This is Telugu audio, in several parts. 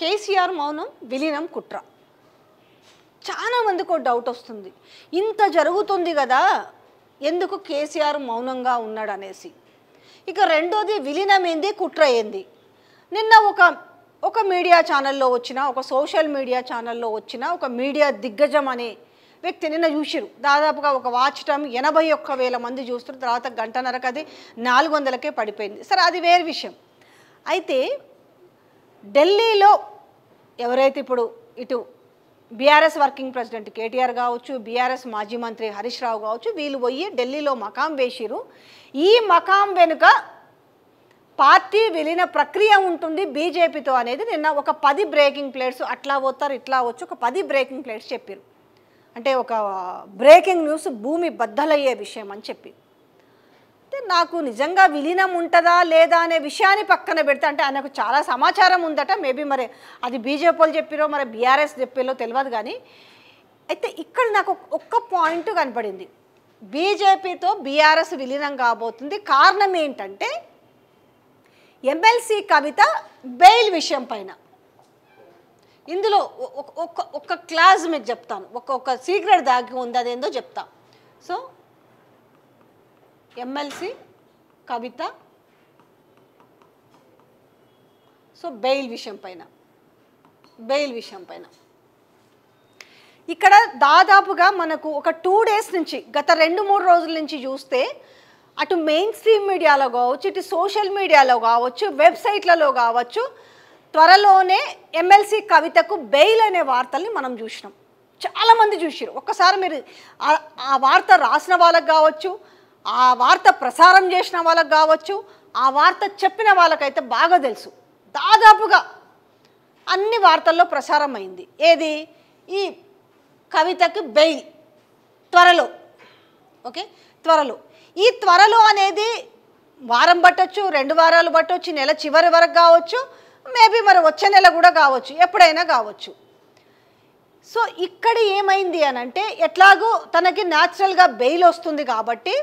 కేసీఆర్ మౌనం విలీనం కుట్ర. చాలా మందికి డౌట్ వస్తుంది, ఇంత జరుగుతుంది కదా ఎందుకు కేసీఆర్ మౌనంగా ఉన్నాడు అనేసి. ఇక రెండోది విలీనం ఏంది, కుట్ర ఏంది. నిన్న ఒక మీడియా ఛానల్లో వచ్చిన, ఒక సోషల్ మీడియా ఛానల్లో వచ్చిన ఒక మీడియా దిగ్గజం అనే వ్యక్తి నిన్న చూసిరు. దాదాపుగా ఒక వాచ్ టైం 81,000 మంది చూస్తున్న తర్వాత గంటన్నరకు అది 400కే పడిపోయింది. సరే, అది వేరే విషయం. అయితే ఢిల్లీలో ఎవరైతే ఇప్పుడు ఇటు బీఆర్ఎస్ వర్కింగ్ ప్రెసిడెంట్ కేటీఆర్ కావచ్చు, బీఆర్ఎస్ మాజీ మంత్రి హరీష్ రావు కావచ్చు, వీళ్ళు పోయి ఢిల్లీలో మకాం వేసిరు. ఈ మకాం వెనుక పార్టీ విలీన ప్రక్రియ ఉంటుంది బీజేపీతో అనేది నిన్న ఒక 10 బ్రేకింగ్ ప్లేట్స్ అట్లా పోతారు ఇట్లా వచ్చు ఒక 10 బ్రేకింగ్ ప్లేట్స్ చెప్పారు. అంటే ఒక బ్రేకింగ్ న్యూస్ భూమి బద్దలయ్యే విషయం అని చెప్పి. అంటే నాకు నిజంగా విలీనం ఉంటుందా లేదా అనే విషయాన్ని పక్కన పెడితే, అంటే ఆయనకు చాలా సమాచారం ఉందట, మేబీ మరి అది బీజేపీ వాళ్ళు చెప్పిరో మరి బీఆర్ఎస్ చెప్పిరో తెలియదు. కానీ అయితే ఇక్కడ నాకు ఒక్క పాయింట్ కనపడింది, బీజేపీతో బీఆర్ఎస్ విలీనం కాబోతుంది. కారణం ఏంటంటే ఎమ్మెల్సీ కవిత బెయిల్ విషయం పైన. ఇందులో ఒక క్లాస్ మీకు చెప్తాను, ఒక సీక్రెట్ దాగి ఉంది, అదేందో చెప్తా. సో ఎమ్మెల్సీ కవిత బెయిల్ విషయం పైన ఇక్కడ దాదాపుగా మనకు ఒక 2 డేస్ నుంచి, గత 2-3 రోజుల నుంచి చూస్తే అటు మెయిన్ స్ట్రీమ్ మీడియాలో కావచ్చు, ఇటు సోషల్ మీడియాలో కావచ్చు, వెబ్సైట్లలో కావచ్చు, త్వరలోనే ఎమ్మెల్సీ కవితకు బెయిల్ అనే వార్తల్ని మనం చూసినాం. చాలామంది చూసిరు. ఒక్కసారి మీరు ఆ వార్త రాసిన వాళ్ళకి కావచ్చు, ఆ వార్త ప్రసారం చేసిన వాళ్ళకి కావచ్చు, ఆ వార్త చెప్పిన వాళ్ళకైతే బాగా తెలుసు. దాదాపుగా అన్ని వార్తల్లో ప్రసారం అయింది ఏది, ఈ కవితకు బెయిల్ త్వరలో. ఓకే, త్వరలో. ఈ త్వరలో అనేది వారం పట్టొచ్చు, 2 వారాలు పట్టొచ్చు, నెల చివరి వరకు కావచ్చు, మేబీ మరి వచ్చే నెల కూడా కావచ్చు, ఎప్పుడైనా కావచ్చు. సో ఇక్కడ ఏమైంది అని అంటే, ఎట్లాగో తనకి న్యాచురల్గా బెయిల్ వస్తుంది కాబట్టి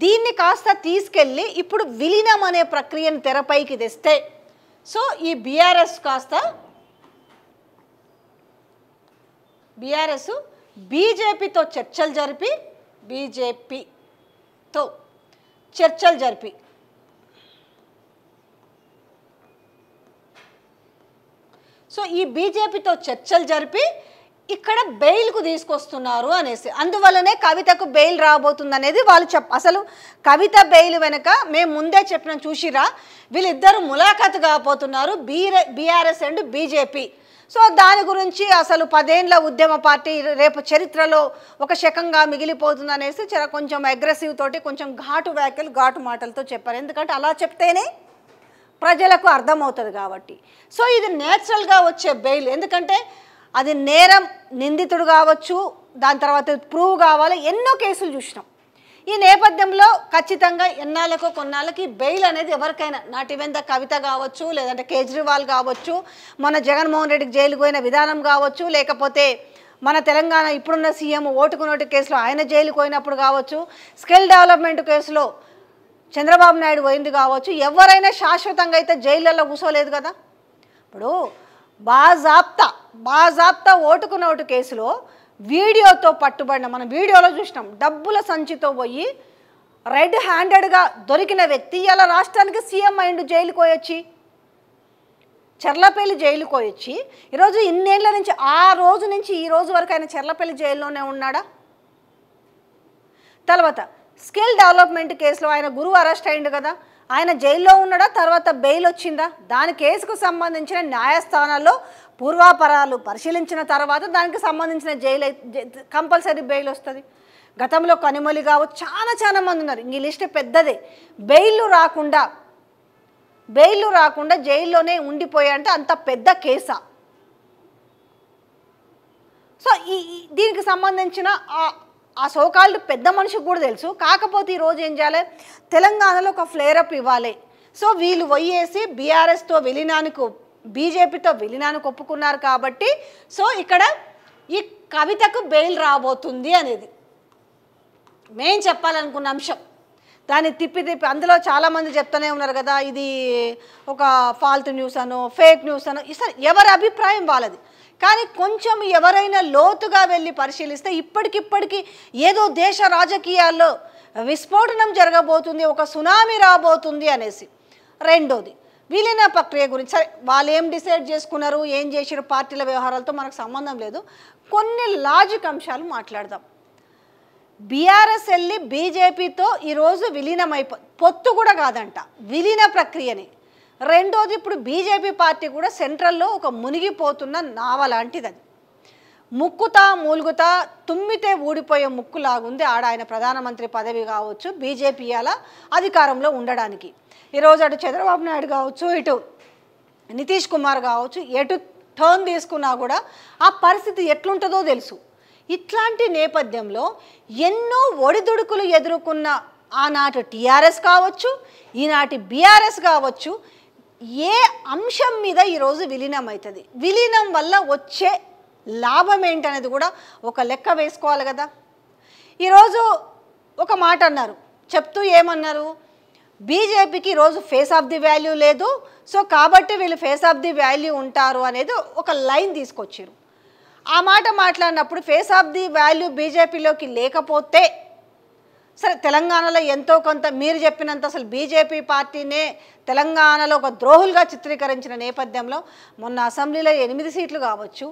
దీన్ని కాస్త తీసుకెళ్ళి ఇప్పుడు విలీనం అనే ప్రక్రియను తెరపైకి తెస్తే, సో ఈ బీఆర్ఎస్ బీజేపీతో చర్చలు జరిపి సో ఈ బీజేపీతో చర్చలు జరిపి ఇక్కడ బెయిల్కు తీసుకొస్తున్నారు అనేసి. అందువల్లనే కవితకు బెయిల్ రాబోతుంది అనేది వాళ్ళు అసలు కవిత బెయిల్ వెనుక మేము ముందే చెప్పిన చూసిరా, వీళ్ళిద్దరు ములాఖాతు కాబోతున్నారు బీఆర్ఎస్ అండ్ బీజేపీ. సో దాని గురించి అసలు 10 ఏళ్ల ఉద్యమ పార్టీ రేపు చరిత్రలో ఒక శకంగా మిగిలిపోతుంది అనేసి కొంచెం అగ్రెసివ్ తోటి కొంచెం ఘాటు వ్యాఖ్యలు ఘాటు మాటలతో చెప్పారు. ఎందుకంటే అలా చెప్తేనే ప్రజలకు అర్థమవుతుంది కాబట్టి. సో ఇది నేచురల్గా వచ్చే బెయిల్, ఎందుకంటే అది నేరం, నిందితుడు కావచ్చు, దాని తర్వాత ప్రూవ్ కావాలి, ఎన్నో కేసులు చూసినాం. ఈ నేపథ్యంలో ఖచ్చితంగా ఎన్నాళ్ళకో కొన్నాళ్ళకి బెయిల్ అనేది ఎవరికైనా, నాట్ ఈవెన్ ద కవిత కావచ్చు, లేదంటే కేజ్రీవాల్ కావచ్చు, మన జగన్మోహన్ రెడ్డికి జైలుకు పోయిన విధానం కావచ్చు, లేకపోతే మన తెలంగాణ ఇప్పుడున్న సీఎం ఓటుకు నోటు కేసులో ఆయన జైలుకు పోయినప్పుడు కావచ్చు, స్కిల్ డెవలప్మెంట్ కేసులో చంద్రబాబు నాయుడు పోయింది కావచ్చు, ఎవరైనా శాశ్వతంగా అయితే జైళ్ళల్లో కూర్చోలేదు కదా. ఇప్పుడు బాజాప్తా ఓటుకు నోటు కేసులో వీడియోతో పట్టుబడిన, మనం వీడియోలో చూసినాం, డబ్బుల సంచితో పోయి రెడ్ హ్యాండెడ్గా దొరికిన వ్యక్తి ఇలా రాష్ట్రానికి సీఎం అయిండు, జైలుకు పోయొచ్చి, చెర్లపల్లి జైలుకు పోయొచ్చి. ఈరోజు ఇన్నేళ్ల నుంచి, ఆ రోజు నుంచి ఈ రోజు వరకు ఆయన చెర్లపల్లి జైల్లోనే ఉన్నాడా. తర్వాత స్కిల్ డెవలప్మెంట్ కేసులో ఆయన గురువు అరెస్ట్ అయిండు కదా, ఆయన జైల్లో ఉన్నాడా, తర్వాత బెయిల్ వచ్చిందా? దాని కేసుకు సంబంధించిన న్యాయస్థానాల్లో పూర్వాపరాలు పరిశీలించిన తర్వాత దానికి సంబంధించిన కంపల్సరీ బెయిల్ వస్తుంది. గతంలో కనిమొలి కావచ్చు, చాలా మంది ఉన్నారు, ఈ లిస్ట్ పెద్దదే. బెయిల్ రాకుండా జైల్లోనే ఉండిపోయాయంటే అంత పెద్ద కేసా. సో దీనికి సంబంధించిన ఆ సోకాల్డ్ పెద్ద మనిషికి కూడా తెలుసు. కాకపోతే ఈరోజు ఏం చేయాలి, తెలంగాణలో ఒక ఫ్లేరప్ ఇవ్వాలి. సో వీళ్ళు పోయేసి బీజేపీతో విలీనానికి ఒప్పుకున్నారు కాబట్టి సో ఇక్కడ ఈ కవితకు బెయిల్ రాబోతుంది అనేది మేము చెప్పాలనుకున్న అంశం. దాన్ని తిప్పి తిప్పి అందులో చాలామంది చెప్తూనే ఉన్నారు కదా, ఇది ఒక ఫాల్తు న్యూస్ అనో ఫేక్ న్యూస్ అనో, సరే ఎవరి అభిప్రాయం వాళ్ళది. కానీ కొంచెం ఎవరైనా లోతుగా వెళ్ళి పరిశీలిస్తే ఇప్పటికిప్పటికీ ఏదో దేశ రాజకీయాల్లో విస్ఫోటనం జరగబోతుంది, ఒక సునామీ రాబోతుంది అనేసి. రెండోది విలీన ప్రక్రియ గురించి, సరే వాళ్ళు ఏం డిసైడ్ చేసుకున్నారు, ఏం చేసారు, పార్టీల వ్యవహారాలతో మనకు సంబంధం లేదు. కొన్ని లాజిక్ అంశాలు మాట్లాడదాం. బీఆర్ఎస్ వెళ్ళి బీజేపీతో ఈరోజు పొత్తు కూడా కాదంట, విలీన ప్రక్రియని. రెండోది ఇప్పుడు బీజేపీ పార్టీ కూడా సెంట్రల్లో ఒక మునిగిపోతున్న నావ లాంటిది. అది ముక్కుతా మూలుగుతా తుమ్మితే ఊడిపోయే ముక్కులాగుంది. ఆయన ప్రధానమంత్రి పదవి కావచ్చు, బీజేపీ అలా అధికారంలో ఉండడానికి. ఈరోజు అటు చంద్రబాబు నాయుడు కావచ్చు, ఇటు నితీష్ కుమార్ కావచ్చు, ఎటు టర్న్ తీసుకున్నా కూడా ఆ పరిస్థితి ఎట్లుంటుందో తెలుసు. ఇట్లాంటి నేపథ్యంలో ఎన్నో ఒడిదుడుకులు ఎదుర్కొన్న ఆనాటి టీఆర్ఎస్ కావచ్చు, ఈనాటి బీఆర్ఎస్ కావచ్చు, ఏ అంశం మీద ఈరోజు విలీనం అవుతుంది, విలీనం వల్ల వచ్చే లాభం ఏంటనేది కూడా ఒక లెక్క వేసుకోవాలి కదా. ఈరోజు ఒక మాట అన్నారు, చెప్తూ ఏమన్నారు, బీజేపీకి ఈరోజు ఫేస్ ఆఫ్ ది వాల్యూ లేదు, సో కాబట్టి వీళ్ళు ఫేస్ ఆఫ్ ది వాల్యూ ఉంటారు అనేది ఒక లైన్ తీసుకొచ్చారు. ఆ మాట మాట్లాడినప్పుడు ఫేస్ ఆఫ్ ది వాల్యూ బీజేపీలోకి లేకపోతే, సరే తెలంగాణలో ఎంతో కొంత మీరు చెప్పినంత అసలు బీజేపీ పార్టీనే తెలంగాణలో ఒక ద్రోహులుగా చిత్రీకరించిన నేపథ్యంలో మొన్న అసెంబ్లీలో 8 సీట్లు కావచ్చు,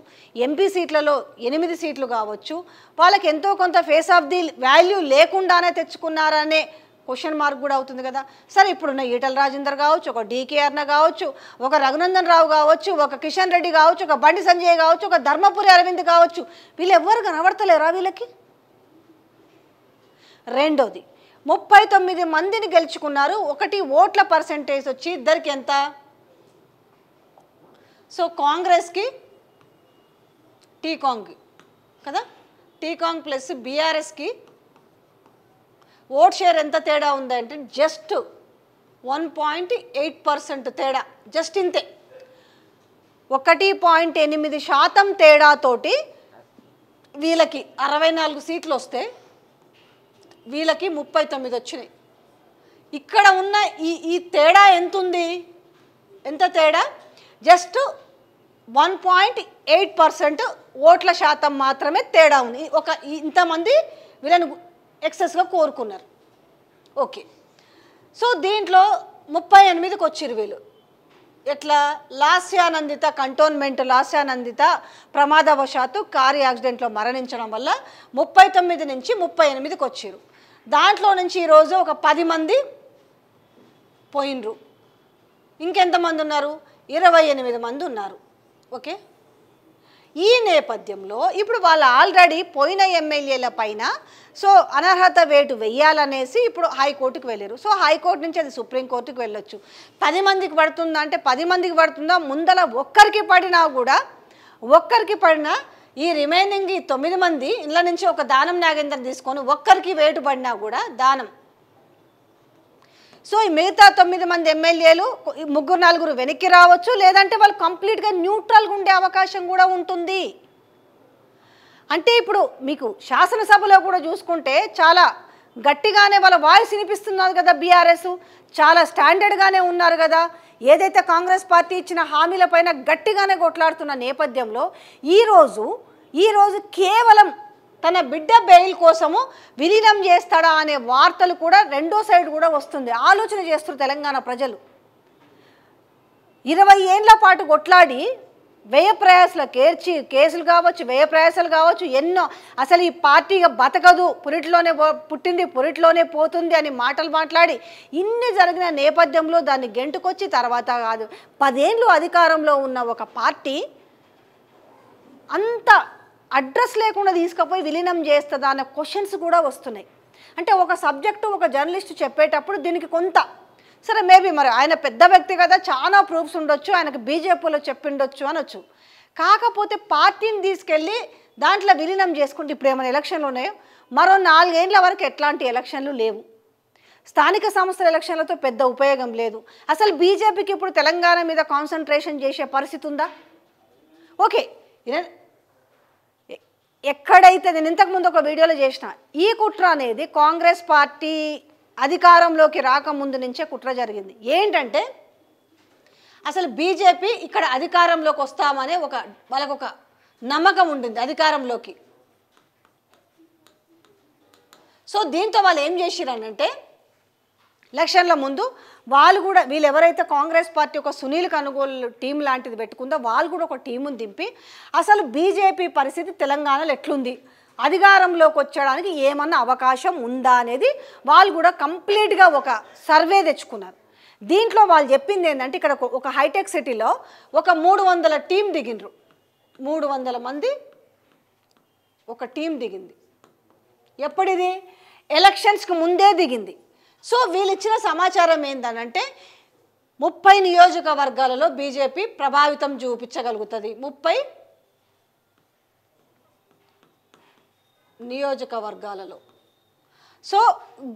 ఎంపీ సీట్లలో 8 సీట్లు కావచ్చు, వాళ్ళకి ఎంతో కొంత ఫేస్ ఆఫ్ ది వాల్యూ లేకుండానే తెచ్చుకున్నారనే క్వశ్చన్ మార్క్ కూడా అవుతుంది కదా. సరే ఇప్పుడున్న ఈటల రాజేందర్ కావచ్చు, ఒక డీకేఆర్న కావచ్చు, ఒక రఘునందన్ రావు కావచ్చు, ఒక కిషన్ రెడ్డి కావచ్చు, ఒక బండి సంజయ్ కావచ్చు, ఒక ధర్మపురి అరవింద్ కావచ్చు, వీళ్ళు ఎవ్వరు కనబడతలేరా వీళ్ళకి? రెండోది 39 మందిని గెలుచుకున్నారు, 1 ఓట్ల పర్సెంటేజ్ వచ్చి ఇద్దరికి ఎంత? సో కాంగ్రెస్కి టీకాంగ్ కదా, టీకాంగ్ ప్లస్ బీఆర్ఎస్కి ఓట్ షేర్ ఎంత తేడా ఉందంటే జస్ట్ 1.8% తేడా, జస్ట్ ఇంతే. 1.8% తేడాతోటి వీళ్ళకి 64 సీట్లు వస్తే వీళ్ళకి 39 వచ్చినాయి. ఇక్కడ ఉన్న ఈ తేడా ఎంత ఉంది, ఎంత తేడా? జస్ట్ 1.8% ఓట్ల శాతం మాత్రమే తేడా ఉంది. ఇంతమంది వీళ్ళని ఎక్సెస్గా కోరుకున్నారు. ఓకే, సో దీంట్లో 38కి వచ్చిరు వీళ్ళు. ఎట్లా? లాస్యానందిత కంటోన్మెంట్ లాస్యానందిత ప్రమాదవశాత్తు కారు యాక్సిడెంట్లో మరణించడం వల్ల 39 నుంచి 38కి వచ్చిరు. దాంట్లో నుంచి ఈరోజు ఒక 10 మంది పోయినరు. ఇంకెంతమంది ఉన్నారు? 28 మంది ఉన్నారు. ఓకే, ఈ నేపథ్యంలో ఇప్పుడు వాళ్ళు ఆల్రెడీ పోయిన ఎమ్మెల్యేల పైన సో అనర్హత వేటు వెయ్యాలనేసి ఇప్పుడు హైకోర్టుకు వెళ్ళారు. సో హైకోర్టు నుంచి అది సుప్రీంకోర్టుకు వెళ్ళొచ్చు. 10 మందికి పడుతుందా అంటే 10 మందికి పడుతుందా? ముందల ఒక్కరికి పడినా కూడా, ఒక్కరికి పడినా ఈ రిమైనింగ్ 9 మంది ఇళ్ళ నుంచి ఒక దానం నాగేందర్ తీసుకొని ఒక్కరికి వేటు పడినా కూడా దానం. సో ఈ మిగతా 9 మంది ఎమ్మెల్యేలు 3-4 వెనక్కి రావచ్చు, లేదంటే వాళ్ళు కంప్లీట్గా న్యూట్రల్గా ఉండే అవకాశం కూడా ఉంటుంది. అంటే ఇప్పుడు మీకు శాసనసభలో కూడా చూసుకుంటే చాలా గట్టిగానే వాళ్ళ వాయిస్ వినిపిస్తున్నారు కదా. బీఆర్ఎస్ చాలా స్టాండర్డ్గానే ఉన్నారు కదా. ఏదైతే కాంగ్రెస్ పార్టీ ఇచ్చిన హామీలపైన గట్టిగానే కొట్లాడుతున్న నేపథ్యంలో ఈరోజు కేవలం తన బిడ్డ బెయిల్ కోసము విలీనం చేస్తాడా అనే వార్తలు కూడా రెండో సైడ్ కూడా వస్తుంది. ఆలోచన చేస్తున్నారు తెలంగాణ ప్రజలు. 20 ఏళ్ల పాటు కొట్లాడి వ్యయ ప్రయాసాలకు కేసులు కావచ్చు, వ్యయ ప్రయాసాలు కావచ్చు, ఎన్నో అసలు ఈ పార్టీగా బతకదు, పురిట్లోనే పుట్టింది పురిట్లోనే పోతుంది అని మాటలు మాట్లాడి ఇన్ని జరిగిన నేపథ్యంలో దాన్ని గెంటుకొచ్చి తర్వాత కాదు 10 ఏళ్ళు అధికారంలో ఉన్న ఒక పార్టీ అంత అడ్రస్ లేకుండా తీసుకుపోయి విలీనం చేస్తుందా అన్న క్వశ్చన్స్ కూడా వస్తున్నాయి. అంటే ఒక సబ్జెక్టు ఒక జర్నలిస్ట్ చెప్పేటప్పుడు దీనికి కొంత సరే మేబీ మరి ఆయన పెద్ద వ్యక్తి కదా, చాలా ప్రూఫ్స్ ఉండొచ్చు, ఆయనకు బీజేపీలో చెప్పిండొచ్చు అనొచ్చు. కాకపోతే పార్టీని తీసుకెళ్ళి దాంట్లో విలీనం చేసుకుంటే ఇప్పుడు ఏమైనా ఎలక్షన్లు ఉన్నాయో? మరో 4 ఏళ్ల వరకు ఎట్లాంటి ఎలక్షన్లు లేవు. స్థానిక సంస్థల ఎలక్షన్లతో పెద్ద ఉపయోగం లేదు. అసలు బీజేపీకి ఇప్పుడు తెలంగాణ మీద కాన్సన్ట్రేషన్ చేసే పరిస్థితి ఉందా? ఓకే, ఎక్కడైతే నేను ఇంతకుముందు ఒక వీడియోలో చేసిన ఈ కుట్ర అనేది కాంగ్రెస్ పార్టీ అధికారంలోకి రాకముందు నుంచే కుట్ర జరిగింది. ఏంటంటే అసలు బీజేపీ ఇక్కడ అధికారంలోకి వస్తామనే వాళ్ళకొక నమ్మకం ఉండింది అధికారంలోకి. సో దీంతో వాళ్ళు ఏం చేసిరనంటే ఎలక్షన్ల ముందు వాళ్ళు కూడా వీళ్ళు ఎవరైతే కాంగ్రెస్ పార్టీ ఒక సునీల్ కనుగోలు టీం లాంటిది పెట్టుకుందో వాళ్ళు కూడా ఒక టీముని దింపి అసలు బీజేపీ పరిస్థితి తెలంగాణలో ఎట్లుంది, అధికారంలోకి వచ్చడానికి ఏమన్నా అవకాశం ఉందా అనేది వాళ్ళు కూడా కంప్లీట్గా ఒక సర్వే తెచ్చుకున్నారు. దీంట్లో వాళ్ళు చెప్పింది ఏంటంటే ఇక్కడ ఒక హైటెక్ సిటీలో ఒక 300 టీం దిగిండ్రు. 300 మంది ఒక టీం దిగింది. ఎప్పుడిది? ఎలక్షన్స్కి ముందే దిగింది. సో వీళ్ళు ఇచ్చిన సమాచారం ఏంటనంటే 30 నియోజకవర్గాలలో బీజేపీ ప్రభావితం చూపించగలుగుతుంది. 30 నియోజకవర్గాలలో సో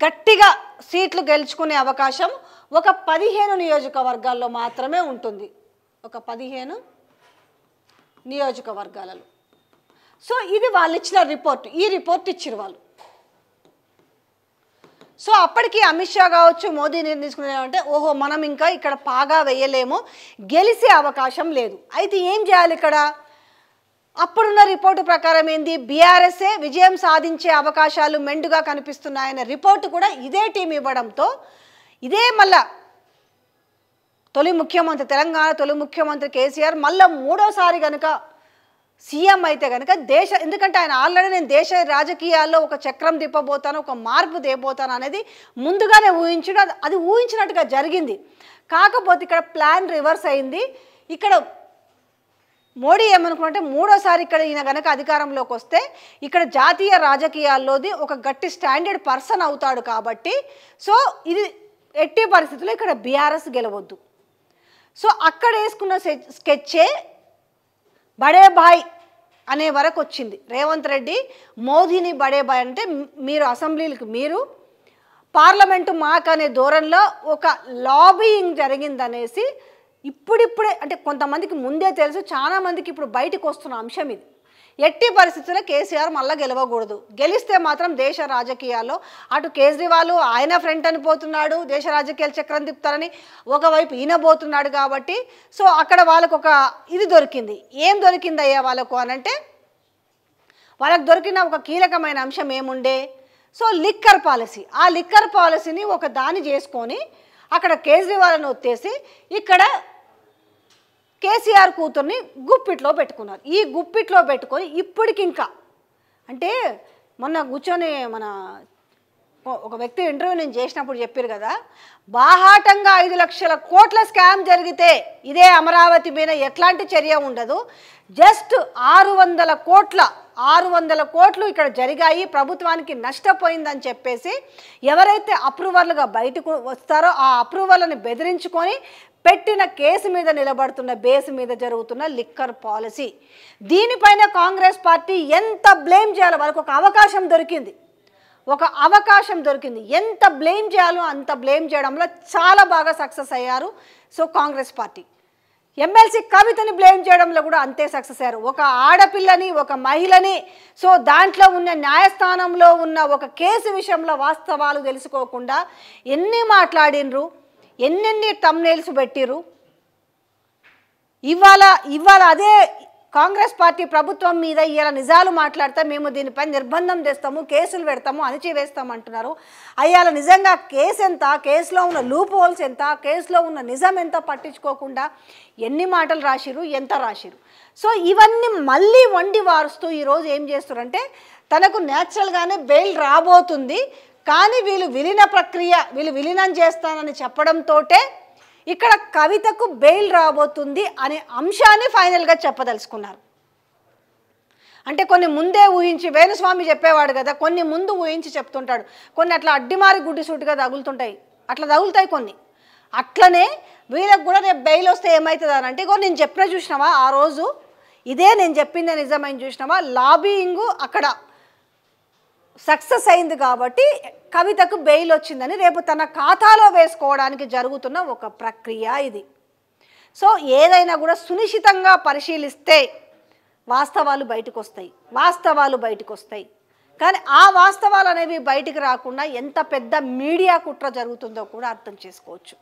గట్టిగా సీట్లు గెలుచుకునే అవకాశం ఒక 15 నియోజకవర్గాల్లో మాత్రమే ఉంటుంది. ఒక 15 నియోజకవర్గాలలో. సో ఇది వాళ్ళు ఇచ్చిన రిపోర్ట్. ఈ రిపోర్ట్ ఇచ్చారు వాళ్ళు. సో అప్పటికి అమిత్ షా కావచ్చు, మోదీ నిర్ణయించుకునేమంటే ఓహో మనం ఇంకా ఇక్కడ పాగా వేయలేము, గెలిచే అవకాశం లేదు. అయితే ఏం చేయాలి ఇక్కడ? అప్పుడున్న రిపోర్టు ప్రకారం ఏంది, బీఆర్ఎస్ఏ విజయం సాధించే అవకాశాలు మెండుగా కనిపిస్తున్నాయన్న రిపోర్టు కూడా ఇదే టీం ఇవ్వడంతో ఇదే మళ్ళా తెలంగాణ తొలి ముఖ్యమంత్రి కేసీఆర్ మళ్ళీ మూడోసారి కనుక సీఎం అయితే కనుక ఎందుకంటే ఆయన ఆల్రెడీ నేను దేశ రాజకీయాల్లో ఒక చక్రం తిప్పబోతాను, ఒక మార్పు తేబోతాను అనేది ముందుగానే అది ఊహించినట్టుగా జరిగింది. కాకపోతే ఇక్కడ ప్లాన్ రివర్స్ అయింది. ఇక్కడ మోడీ ఏమనుకుంటే మూడోసారి ఇక్కడ ఈయన కనుక అధికారంలోకి వస్తే ఇక్కడ జాతీయ రాజకీయాల్లోది ఒక గట్టి స్టాండర్డ్ పర్సన్ అవుతాడు కాబట్టి సో ఇది ఎట్టి పరిస్థితుల్లో ఇక్కడ బీఆర్ఎస్ గెలవద్దు. సో అక్కడ వేసుకున్న స్కెచ్చే బడే భాయ్ అనే వరకు వచ్చింది. రేవంత్ రెడ్డి మోదీని బడే భాయ్ అంటే మీరు అసెంబ్లీలకు మీరు పార్లమెంటు మాకు అనే ధోరణిలో ఒక లాబీయింగ్ జరిగిందనేసి ఇప్పుడిప్పుడే అంటే కొంతమందికి ముందే తెలుసు, చాలా మందికి ఇప్పుడు బయటకు వస్తున్న అంశం ఇది. ఎట్టి పరిస్థితుల్లో కేసీఆర్ మళ్ళీ గెలవకూడదు. గెలిస్తే మాత్రం దేశ రాజకీయాల్లో అటు కేజ్రీవాల్ ఆయన ఫ్రంట్ అని పోతున్నాడు, దేశ రాజకీయాలు చక్రం తిప్పుతారని ఒకవైపు ఈయన పోతున్నాడు. కాబట్టి సో అక్కడ వాళ్ళకు ఒక ఇది దొరికింది. ఏం దొరికింది అయ్యా వాళ్ళకు అనంటే వాళ్ళకు దొరికిన ఒక కీలకమైన అంశం ఏముండే, సో లిక్కర్ పాలసీ. ఆ లిక్కర్ పాలసీని ఒక దాన్ని చేసుకొని అక్కడ కేజ్రీవాల్ని ఒత్తేసి ఇక్కడ కేసీఆర్ కూతుర్ని గుప్పిట్లో పెట్టుకున్నారు. ఈ గుప్పిట్లో పెట్టుకొని ఇప్పటికి ఇంకా అంటే మొన్న కూర్చొని ఒక వ్యక్తి ఇంటర్వ్యూ నేను చేసినప్పుడు చెప్పారు కదా, బాహాటంగా 5 లక్షల కోట్ల స్కామ్ జరిగితే ఇదే అమరావతి మీద ఎట్లాంటి చర్య ఉండదు, జస్ట్ 600 కోట్లు ఇక్కడ జరిగాయి, ప్రభుత్వానికి నష్టపోయిందని చెప్పేసి ఎవరైతే అప్రూవర్లుగా బయటకు వస్తారో ఆ అప్రూవర్లను బెదిరించుకొని పెట్టిన కేసు మీద నిలబడుతున్న బేస్ మీద జరుగుతున్న లిక్కర్ పాలసీ. దీనిపైన కాంగ్రెస్ పార్టీ ఎంత బ్లేమ్ చేయాలో వాళ్ళకు ఒక అవకాశం దొరికింది. ఎంత బ్లేమ్ చేయాలో అంత బ్లేమ్ చేయడంలో చాలా బాగా సక్సెస్ అయ్యారు. సో కాంగ్రెస్ పార్టీ ఎమ్మెల్సీ కవితని బ్లేమ్ చేయడంలో కూడా అంతే సక్సెస్ అయ్యారు. ఒక ఆడపిల్లని, ఒక మహిళని, సో దాంట్లో ఉన్న న్యాయస్థానంలో ఉన్న ఒక కేసు విషయంలో వాస్తవాలు తెలుసుకోకుండా ఎన్ని మాట్లాడినరు, ఎన్నెన్ని తమ్నెయిల్స్ పెట్టిరు. ఇవాళ అదే కాంగ్రెస్ పార్టీ ప్రభుత్వం మీద ఇలా నిజాలు మాట్లాడితే మేము దీనిపై నిర్బంధం తెస్తాము, కేసులు పెడతాము, అణిచివేస్తాము అంటున్నారు. అయ్యాల నిజంగా కేసు ఎంత, కేసులో ఉన్న లూప్ హోల్స్ ఎంత, కేసులో ఉన్న నిజం ఎంత పట్టించుకోకుండా ఎన్ని మాటలు రాసిరు, ఎంత రాసిరు. సో ఇవన్నీ మళ్ళీ వండి వారుస్తూ ఈరోజు ఏం చేస్తారంటే తనకు న్యాచురల్గానే బెయిల్ రాబోతుంది, కానీ వీళ్ళు విలీనం చేస్తానని చెప్పడంతో ఇక్కడ కవితకు బెయిల్ రాబోతుంది అనే అంశాన్ని ఫైనల్గా చెప్పదలుచుకున్నారు. అంటే కొన్ని ముందే ఊహించి వేణుస్వామి చెప్పేవాడు కదా, కొన్ని ముందు ఊహించి చెప్తుంటాడు, కొన్ని అట్లా అడ్డిమారి గుడ్డిసూటిగా తగులుతుంటాయి, అట్లా తగులుతాయి కొన్ని. అట్లనే వీళ్ళకు కూడా రేపు బెయిల్ వస్తే ఏమవుతుంది అని అంటే ఇగో నేను చెప్పిన చూసినావా ఆ రోజు, ఇదే నేను చెప్పిందే నిజమైన చూసినావా, లాబీయింగ్ అక్కడ సక్సెస్ అయింది కాబట్టి కవితకు బెయిల్ వచ్చిందని రేపు తన ఖాతాలో వేసుకోవడానికి జరుగుతున్న ఒక ప్రక్రియ ఇది. సో ఏదైనా కూడా సునిశ్చితంగా పరిశీలిస్తే వాస్తవాలు బయటకు వస్తాయి. కానీ ఆ వాస్తవాలు అనేవి బయటికి రాకుండా ఎంత పెద్ద మీడియా కుట్ర జరుగుతుందో కూడా అర్థం చేసుకోవచ్చు.